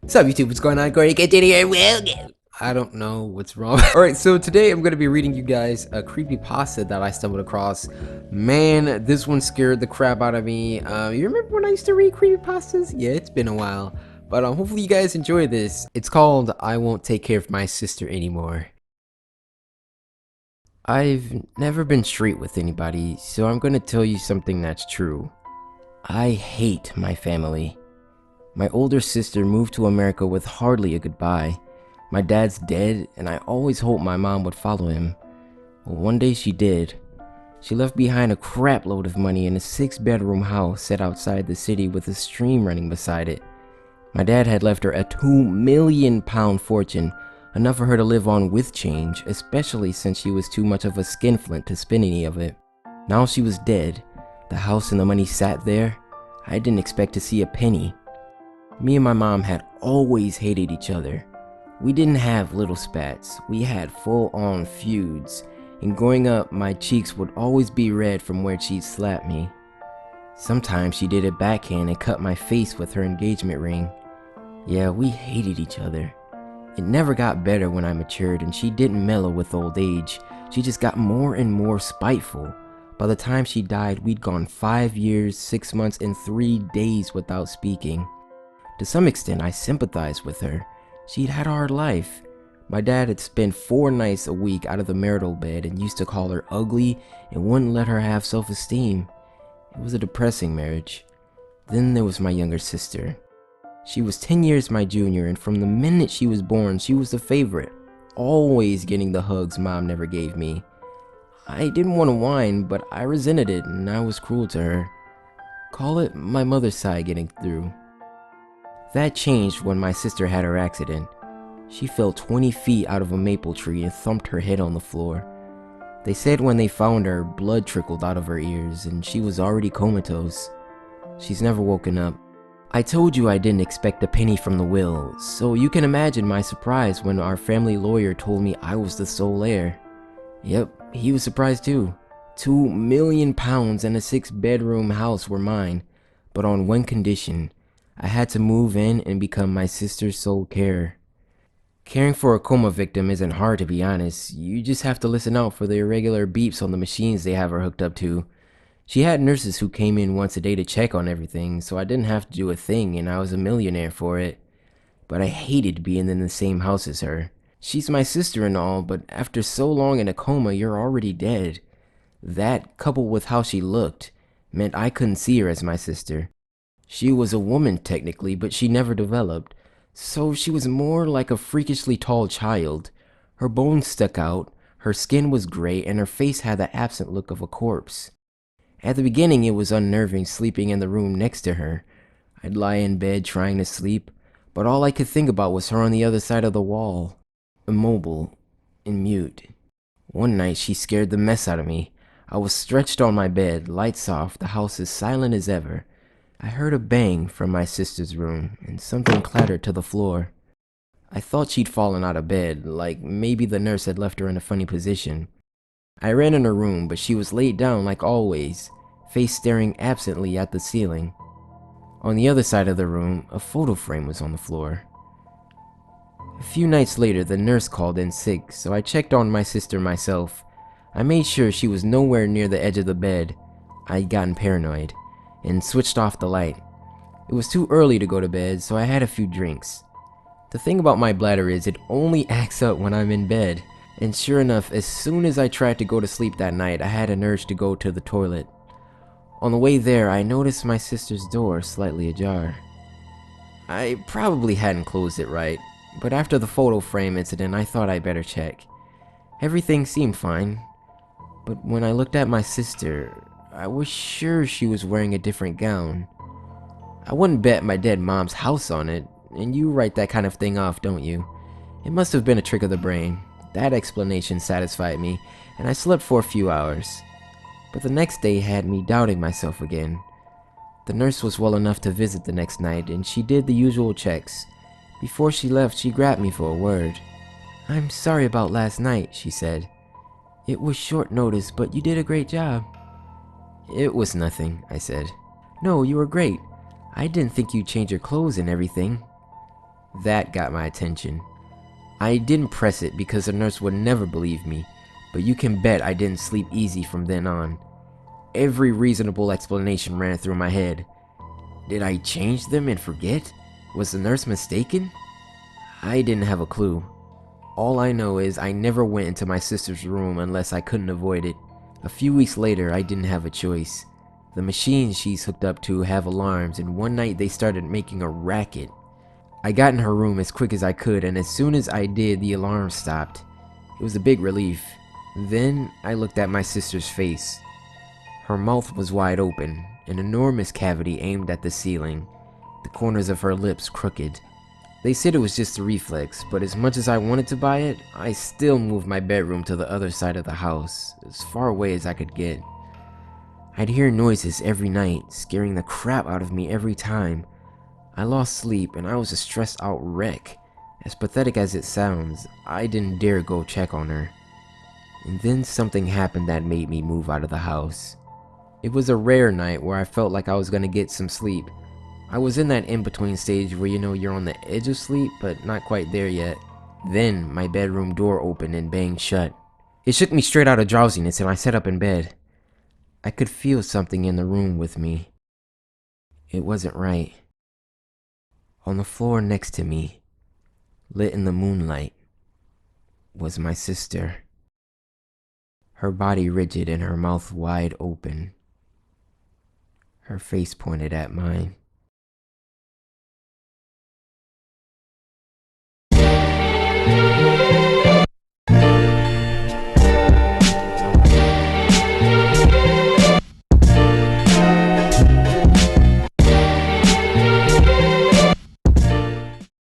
What's up, YouTube? What's going on? CORYXKENSHIN here. Welcome. I don't know what's wrong. Alright, so today I'm going to be reading you guys a creepypasta that I stumbled across. Man, this one scared the crap out of me. You remember when I used to read creepypastas? Yeah, it's been a while. But hopefully you guys enjoy this. It's called I Won't Take Care of My Sister Anymore. I've never been straight with anybody, so I'm going to tell you something that's true. I hate my family. My older sister moved to America with hardly a goodbye. My dad's dead, and I always hoped my mom would follow him. Well, one day she did. She left behind a crap load of money in a 6-bedroom house set outside the city with a stream running beside it. My dad had left her a £2 million fortune, enough for her to live on with change, especially since she was too much of a skinflint to spend any of it. Now she was dead. The house and the money sat there. I didn't expect to see a penny. Me and my mom had always hated each other. We didn't have little spats, we had full-on feuds, and growing up, my cheeks would always be red from where she'd slap me. Sometimes she did it backhand and cut my face with her engagement ring. Yeah, we hated each other. It never got better when I matured, and she didn't mellow with old age. She just got more and more spiteful. By the time she died, we'd gone 5 years, 6 months, and 3 days without speaking. To some extent, I sympathized with her. She'd had a hard life. My dad had spent 4 nights a week out of the marital bed and used to call her ugly and wouldn't let her have self-esteem. It was a depressing marriage. Then there was my younger sister. She was 10 years my junior, and from the minute she was born, she was the favorite, always getting the hugs mom never gave me. I didn't want to whine, but I resented it, and I was cruel to her. Call it my mother's side getting through. That changed when my sister had her accident. She fell 20 feet out of a maple tree and thumped her head on the floor. They said when they found her, blood trickled out of her ears and she was already comatose. She's never woken up. I told you I didn't expect a penny from the will, so you can imagine my surprise when our family lawyer told me I was the sole heir. Yep, he was surprised too. £2 million and a 6-bedroom house were mine, but on one condition. I had to move in and become my sister's sole carer. Caring for a coma victim isn't hard, to be honest. You just have to listen out for the irregular beeps on the machines they have her hooked up to. She had nurses who came in once a day to check on everything, so I didn't have to do a thing and I was a millionaire for it. But I hated being in the same house as her. She's my sister and all, but after so long in a coma, you're already dead. That, coupled with how she looked, meant I couldn't see her as my sister. She was a woman technically, but she never developed, so she was more like a freakishly tall child. Her bones stuck out, her skin was gray, and her face had the absent look of a corpse. At the beginning, it was unnerving sleeping in the room next to her. I'd lie in bed trying to sleep, but all I could think about was her on the other side of the wall, immobile and mute. One night, she scared the mess out of me. I was stretched on my bed, lights off, the house as silent as ever. I heard a bang from my sister's room, and something clattered to the floor. I thought she'd fallen out of bed, like maybe the nurse had left her in a funny position. I ran in her room, but she was laid down like always, face staring absently at the ceiling. On the other side of the room, a photo frame was on the floor. A few nights later, the nurse called in sick, so I checked on my sister myself. I made sure she was nowhere near the edge of the bed. I'd gotten paranoid and switched off the light. It was too early to go to bed, so I had a few drinks. The thing about my bladder is it only acts up when I'm in bed, and sure enough, as soon as I tried to go to sleep that night, I had an urge to go to the toilet. On the way there, I noticed my sister's door slightly ajar. I probably hadn't closed it right, but after the photo frame incident, I thought I'd better check. Everything seemed fine, but when I looked at my sister, I was sure she was wearing a different gown. I wouldn't bet my dead mom's house on it, and you write that kind of thing off, don't you? It must have been a trick of the brain. That explanation satisfied me, and I slept for a few hours. But the next day had me doubting myself again. The nurse was well enough to visit the next night, and she did the usual checks. Before she left, she grabbed me for a word. "I'm sorry about last night," she said. "It was short notice, but you did a great job." "It was nothing," I said. "No, you were great. I didn't think you'd change your clothes and everything." That got my attention. I didn't press it because the nurse would never believe me, but you can bet I didn't sleep easy from then on. Every reasonable explanation ran through my head. Did I change them and forget? Was the nurse mistaken? I didn't have a clue. All I know is I never went into my sister's room unless I couldn't avoid it. A few weeks later, I didn't have a choice. The machines she's hooked up to have alarms, and one night they started making a racket. I got in her room as quick as I could, and as soon as I did, the alarm stopped. It was a big relief. Then I looked at my sister's face. Her mouth was wide open, an enormous cavity aimed at the ceiling, the corners of her lips crooked. They said it was just a reflex, but as much as I wanted to buy it, I still moved my bedroom to the other side of the house, as far away as I could get. I'd hear noises every night, scaring the crap out of me every time. I lost sleep and I was a stressed out wreck. As pathetic as it sounds, I didn't dare go check on her. And then something happened that made me move out of the house. It was a rare night where I felt like I was gonna get some sleep. I was in that in-between stage where you're on the edge of sleep, but not quite there yet. Then my bedroom door opened and banged shut. It shook me straight out of drowsiness and I sat up in bed. I could feel something in the room with me. It wasn't right. On the floor next to me, lit in the moonlight, was my sister. Her body rigid and her mouth wide open. Her face pointed at mine.